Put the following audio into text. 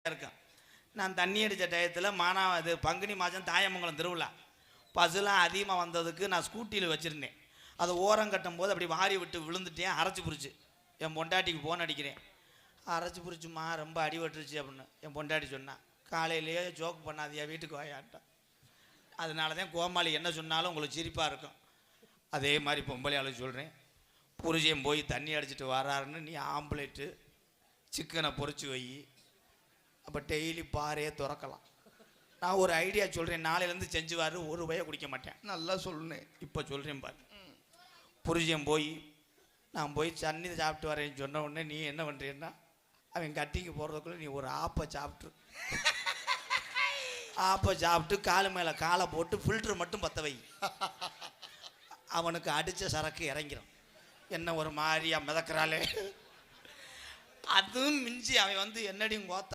இருக்கேன். நான் தண்ணி அடித்த டயத்தில் இது பங்குனி மாதம் தாயமங்கலம் திருவிழா பஸ்ஸுலாம் அதிகமாக வந்ததுக்கு நான் ஸ்கூட்டியில் வச்சுருந்தேன். அதை ஓரம் கட்டும் போது அப்படி வாரி விட்டு விழுந்துட்டேன். அரைச்சி புரிச்சு என் பொண்டாட்டிக்கு ஃபோன் அடிக்கிறேன். அரைச்சி புரிச்சுமா ரொம்ப அடிபட்டுருச்சு அப்படின்னு என் பொண்டாட்டி சொன்னான். காலையிலேயே ஜோக் பண்ணாதியா வீட்டுக்கு வாயாட்டான். அதனால தான் கோமாளி என்ன சொன்னாலும் உங்களுக்கு சிரிப்பாக இருக்கும். அதே மாதிரி பொம்பளையாளு சொல்கிறேன், புருஷன் போய் தண்ணி அடிச்சிட்டு வராருன்னு நீ ஆம்புலேட்டு சிக்கனை பொறிச்சு வை, அப்போ டெய்லி பாறையே திறக்கலாம். நான் ஒரு ஐடியா சொல்கிறேன், நாளையிலேருந்து செஞ்சுவார், ஒரு வய குடிக்க மாட்டேன். நல்லா சொல்லுனேன், இப்போ சொல்கிறேன் பாரு. புருஷன் போய் நான் போய் தண்ணி சாப்பிட்டு வரேன்னு சொன்ன உடனே நீ என்ன பண்ணுறேன்னா, அவன் கட்டிக்கு போகிறதுக்குள்ளே நீ ஒரு ஆப்பை சாப்பிட்ரு. ஆப்பை சாப்பிட்டு காலு மேலே காலை போட்டு ஃபில்ட்ரு மட்டும் பற்ற வை. அவனுக்கு அடித்த சரக்கு இறங்கிடும். என்ன ஒரு மாதிரியா மிதக்கிறாளே. அதுவும் மிஞ்சி அவன் வந்து என்னடி கோத்த